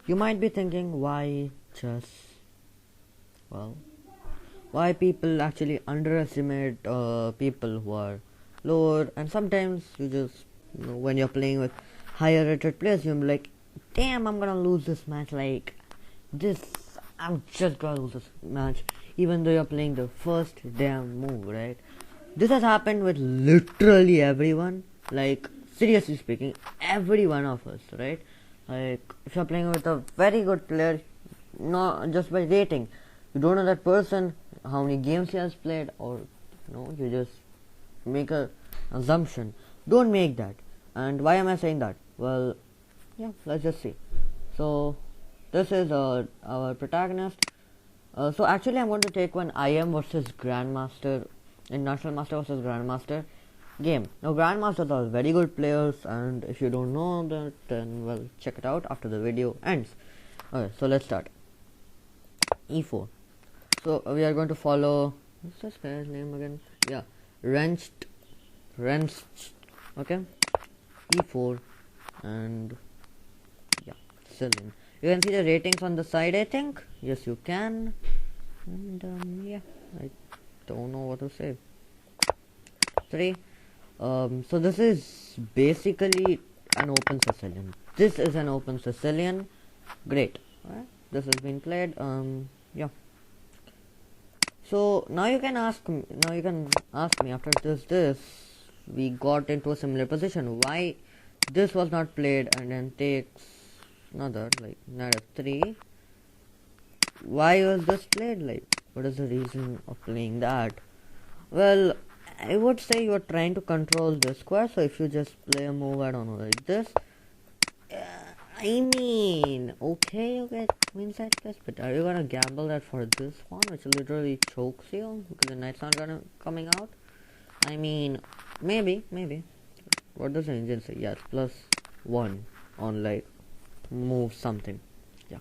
You might be thinking, why chess? Well, why people actually underestimate people who are lower, and sometimes you just, when you're playing with higher rated players, you're like, damn, I'm gonna lose this match, like this, I'm just gonna lose this match, even though you're playing the first damn move, right? This has happened with literally everyone, like seriously speaking, every one of us, right? Like if you're playing with a very good player, not just by rating, you don't know that person, how many games he has played, or you just make a assumption. Don't make that. And why am I saying that? Well, yeah, let's just see. So this is our protagonist. So actually I'm going to take one IM versus Grandmaster, International Master versus Grandmaster game. Now Grandmasters are very good players, and if you don't know that, then well, check it out after the video ends. Okay, so let's start. E4. So we are going to follow, what's this guy's name again? Yeah, Wrenched. Okay, E4, and yeah, Celine. You can see the ratings on the side, I think. Yes, you can. And yeah, I don't know what to say. 3. So this is basically an open Sicilian. This is an open Sicilian. Great. Right? This has been played. Yeah. So now you can ask me. After this we got into a similar position. Why this was not played and then takes another, like knight f3. Why was this played? Like, what is the reason of playing that? Well, I would say you are trying to control this square. So if you just play a move, I don't know, like this. I mean, okay, queen side plus, but are you gonna gamble that for this one, which literally chokes you because the knight's not gonna coming out? I mean, maybe. What does the engine say? Yes, +1 on like move something. Yeah.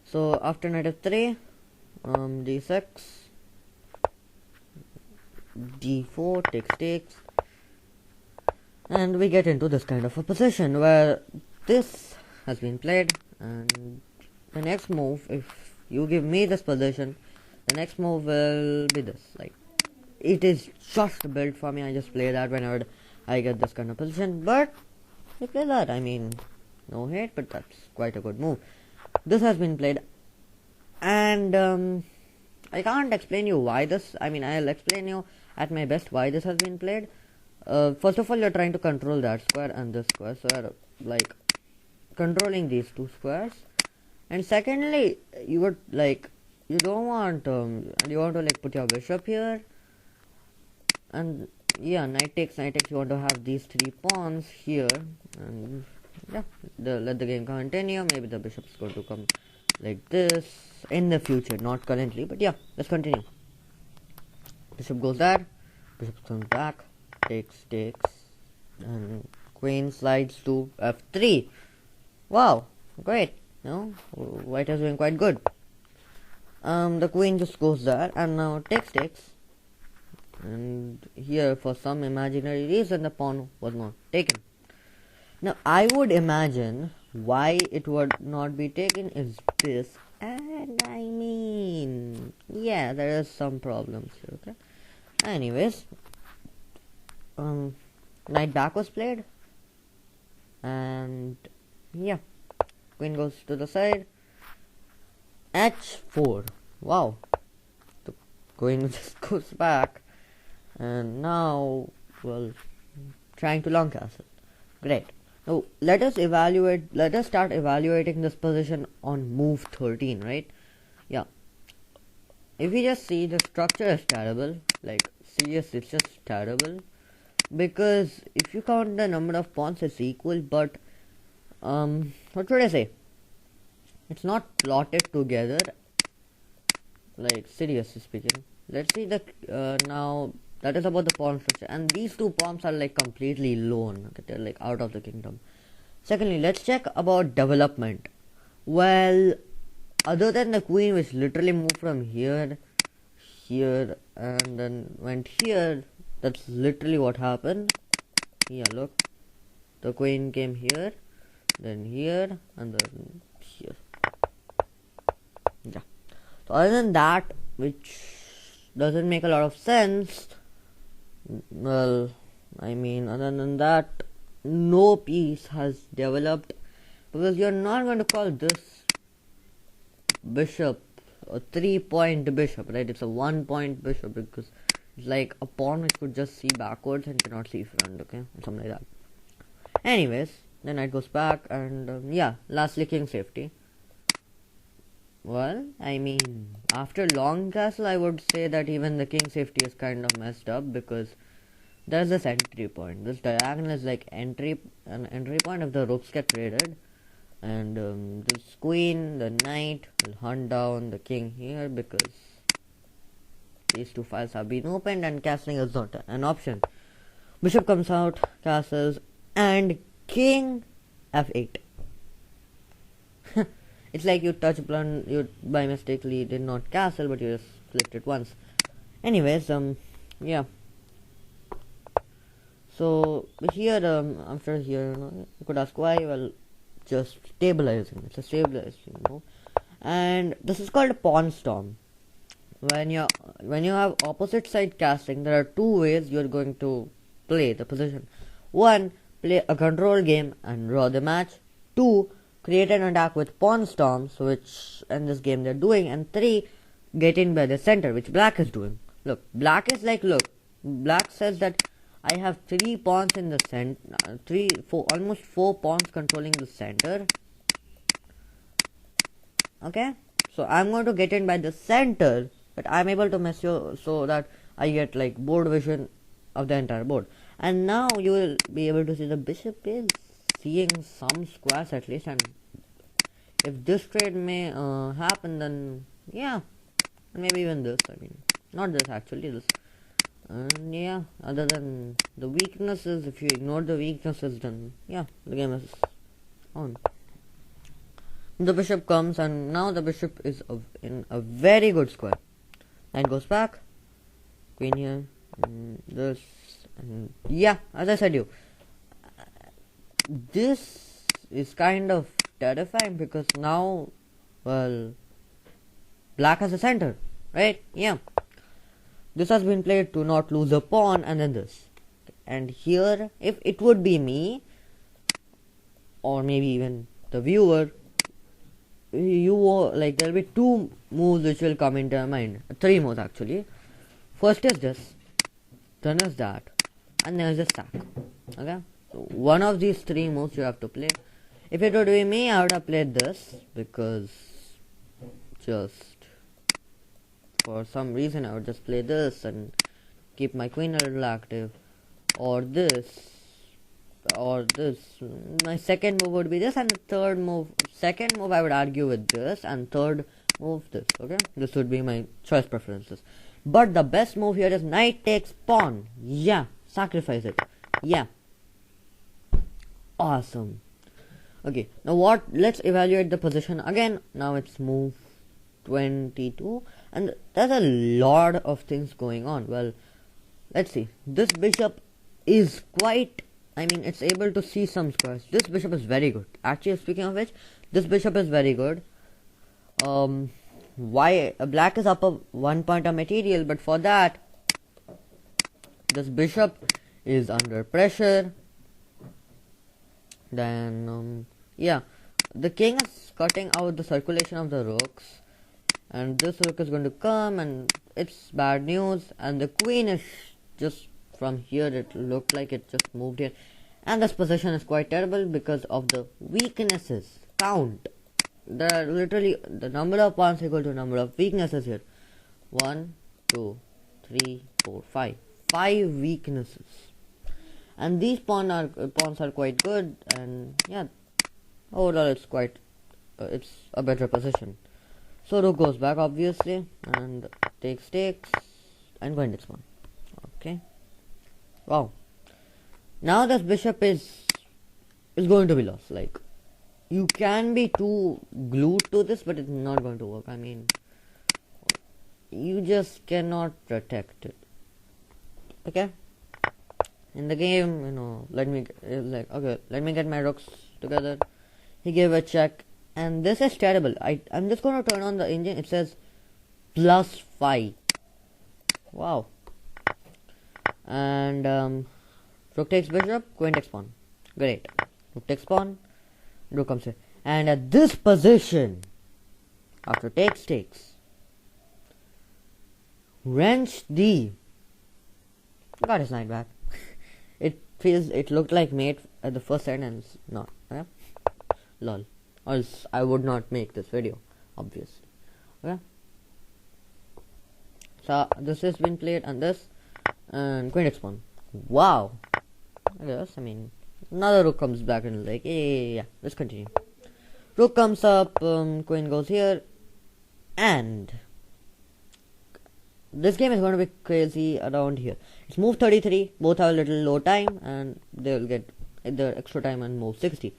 So after knight f3, d6, d4, takes, and we get into this kind of a position where this has been played, and the next move, if you give me this position, the next move will be this. Like, it is just built for me. I just play that whenever I get this kind of position, but I play that. I mean, no hate, but that's quite a good move. This has been played, and I can't explain you why this. I mean, I'll explain you at my best why this has been played. First of all, you're trying to control that square and this square, so you're like controlling these two squares. And secondly, you would like, you don't want you want to like put your bishop here, and yeah, knight takes, you want to have these 3 pawns here, and yeah, let the game continue. Maybe the bishop is going to come like this in the future, not currently, but yeah, let's continue. Bishop goes there, bishop comes back, takes, and queen slides to f3. Wow, great. No, white is doing quite good. The queen just goes there, and now takes, and here for some imaginary reason the pawn was not taken. Now I would imagine why it would not be taken is this, and I mean, yeah, there is some problems here. Okay, anyways, knight back was played, and yeah, queen goes to the side, h4. Wow, the queen just goes back, and now, well, trying to long castle. Great. Now let us start evaluating this position on move 13, right? Yeah, if we just see, the structure is terrible. Like, seriously, it's just terrible, because if you count the number of pawns, it's equal, but what should I say, it's not plotted together. Like, seriously speaking, let's see the now that is about the pawn structure, and these 2 pawns are like completely lone. Okay, they're like out of the kingdom. Secondly, let's check about development. Well, other than the queen, which literally moved from here, and then went here, that's literally what happened. Yeah, look, the queen came here, then here, and then here. Yeah. So other than that, which doesn't make a lot of sense, well, I mean, other than that, no piece has developed, because you're not going to call this bishop a 3-point bishop, right? It's a 1-point bishop, because it's like a pawn which could just see backwards and cannot see front, okay? Or something like that. Anyways, then knight goes back, and yeah, lastly king safety. Well, I mean, after long castle, I would say that even the king safety is kind of messed up, because there's this entry point. This diagonal is like an entry point if the rooks get traded, and this queen, the knight will hunt down the king here, because these two files have been opened and castling is not an option. Bishop comes out, castles, and king f8. It's like you you by mistakenly did not castle, but you just clicked it once. Anyways, yeah. So here, after here, you could ask why. Well, just stabilizing. It's a stabilizing move, and this is called a pawn storm. When you have opposite side castling, there are two ways you're going to play the position. One, play a control game and draw the match. Two, create an attack with pawn storms, which in this game they're doing. And three, get in by the center, which black is doing. Look, black says that I have 3 pawns in the center, almost 4 pawns controlling the center. Okay, so I'm going to get in by the center, but I'm able to mess you so that I get like board vision of the entire board. And now you will be able to see the bishop is seeing some squares at least, and if this trade may happen, then yeah, maybe even this. I mean, not this actually, this. And yeah, other than the weaknesses, if you ignore the weaknesses, then yeah, the game is on. The bishop comes, and now the bishop is in a very good square. Knight goes back, queen here, and this, and yeah, as I said this is kind of terrifying, because now, well, black has a center, right? Yeah. This has been played to not lose a pawn, and then this. And here, if it would be me, or maybe even the viewer, like there will be 2 moves which will come into your mind. 3 moves actually. First is this, then is that, and then is the sack. Okay? So one of these 3 moves you have to play. If it would be me, I would have played this, because just for some reason I would just play this and keep my queen a little active, or this, or this. My second move would be this, and the second move I would argue with this, and third move this. Okay, this would be my choice preferences. But the best move here is knight takes pawn. Yeah, sacrifice it. Yeah, awesome. Okay, now let's evaluate the position again. Now it's move 22, and there's a lot of things going on. Well, let's see. This bishop is it's able to see some squares. This bishop is very good. Actually, speaking of which, this bishop is very good. Why black is up a 1 point of material, but for that, this bishop is under pressure. Then yeah, the king is cutting out the circulation of the rooks, and this rook is going to come, and it's bad news. And the queen is just from here, it looked like it just moved here, and this position is quite terrible because of the weaknesses. Count, there are literally the number of pawns equal to number of weaknesses here. 1, 2, 3, 4, 5 weaknesses, and these pawns are quite good, and yeah, overall it's quite it's a better position. So rook goes back obviously, and takes, and queen takes pawn. Okay, wow, now this bishop is going to be lost. Like, you can be too glued to this, but it's not going to work. I mean, you just cannot protect it. Okay, in the game, let me get my rooks together. he gave a check, and this is terrible. I'm just gonna turn on the engine. It says +5. Wow. And rook takes bishop, queen takes pawn. Great. Rook takes pawn, rook comes here. And at this position, after takes, wrench D got his knight back. It looked like mate at the first sight, and it's not. Okay? Lol. Or else I would not make this video, obviously. Okay? So this has been played, and this, and queen takes pawn. Wow. I guess, I mean, another rook comes back and like, yeah, let's continue. Rook comes up, queen goes here, and this game is going to be crazy around here. It's move 33, both have a little low time, and they will get their extra time and move 60.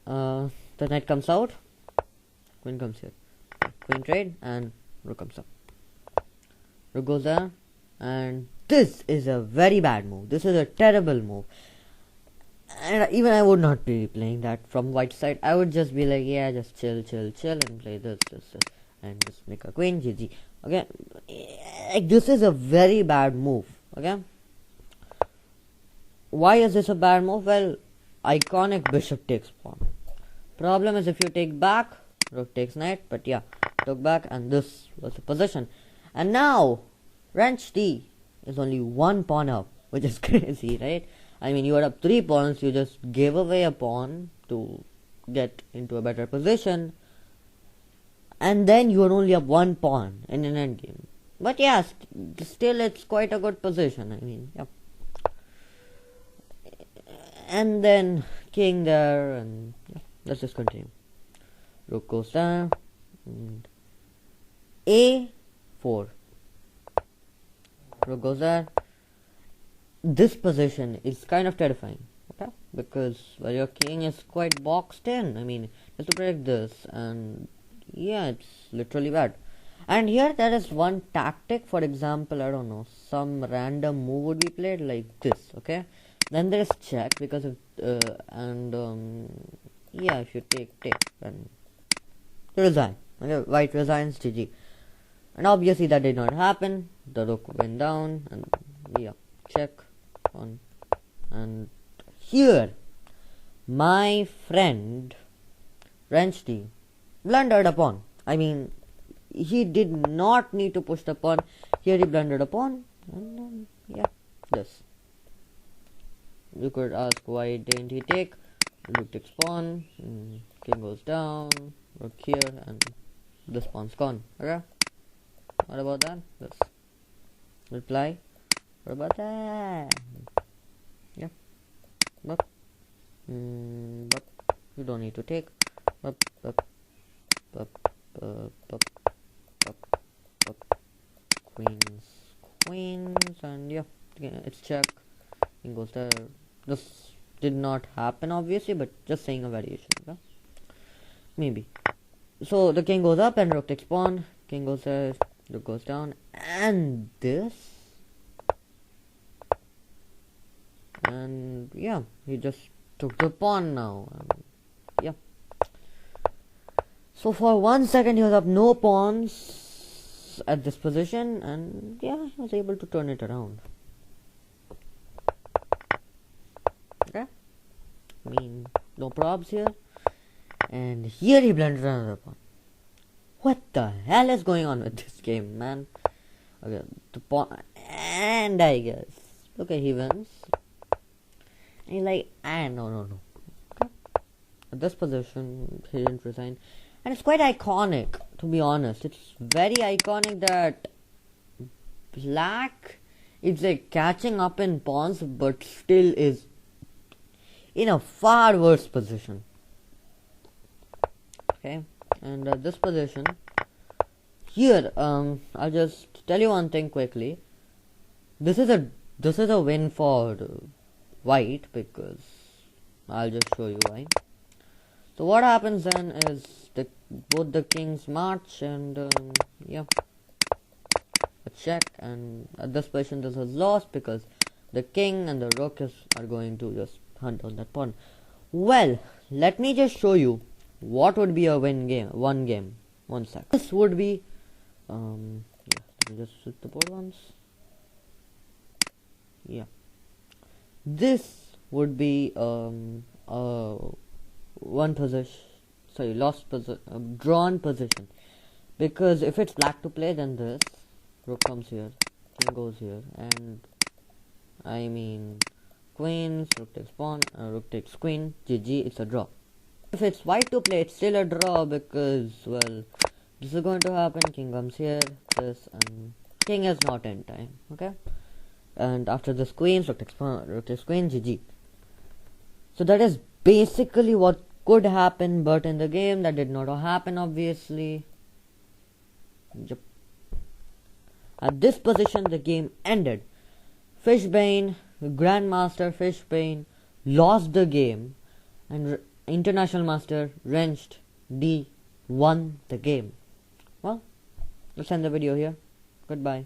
The knight comes out, queen comes here, queen trade, and rook comes up. Rook goes there, and this is a very bad move. This is a terrible move. And even I would not be playing that from white side. I would just be like, yeah, just chill, and play this, and just make a queen, GG. Okay, like, this is a very bad move. Okay, why is this a bad move? Well, iconic bishop takes pawn. Problem is if you take back, rook takes knight. But yeah, took back, and this was the position. And now wrench D is only one pawn up, which is crazy, right? I mean, you are up 3 pawns. You just gave away a pawn to get into a better position, and then you are only up 1 pawn in an endgame. But yeah, still it's quite a good position. I mean, yeah. And then king there, and yeah, let's just continue. Rook goes there, and A4. Rook goes there. This position is kind of terrifying, okay? Because your king is quite boxed in. I mean, just to protect this, and yeah, it's literally bad. And here there is one tactic. For example, I don't know, some random move would be played like this, okay? Then there is check, because of yeah, if you take, then you resign. Okay, white resigns, GG. And obviously that did not happen. The rook went down, and yeah, check on. And here my friend wrench D blundered a pawn. I mean, he did not need to push the pawn. Here he blundered a pawn, and yeah, this. You could ask, why didn't he take? Rook takes pawn, king goes down, rook here, and this pawn's gone. Okay, what about that? This reply. What about that? Yeah, but you don't need to take. Queens, and yeah, it's check. King goes there. This did not happen, obviously, but just saying a variation. Okay? Maybe. So the king goes up, and rook takes pawn. King goes there, rook goes down, and this. And yeah, he just took the pawn now. And yeah. So for 1 second he was up no pawns at this position, and yeah, he was able to turn it around. Okay, I mean, no probs here. And here he blundered another pawn. What the hell is going on with this game, man? Okay, the pawn, and I guess, okay, he wins. And he's like, no. Okay. At this position, he didn't resign. And it's quite iconic, to be honest. It's very iconic that black is like catching up in pawns, but still is in a far worse position. Okay, and at this position, here, I'll just tell you one thing quickly. This is a win for white, because I'll just show you why. So what happens then is both the kings march, and yeah, a check, and at this position this is lost because the king and the rook are going to just hunt on that pawn. Well, let me just show you what would be a win game. One game. One sec. This would be yeah, let me just switch the board once. Yeah. This would be one position, sorry, lost position, drawn position, because if it's black to play, then this rook comes here, king goes here, and I mean queens, rook takes pawn, rook takes queen, GG, it's a draw. If it's white to play, it's still a draw because, well, this is going to happen, king comes here, this, and king is not in time, okay? And after this queens, rook takes pawn, rook takes queen, GG. So that is basically what could happen, but in the game that did not happen, obviously. Yep. At this position, the game ended. Fishbane, Grandmaster Fishbane, lost the game, and International Master Wrenched D won the game. Well, let's end the video here. Goodbye.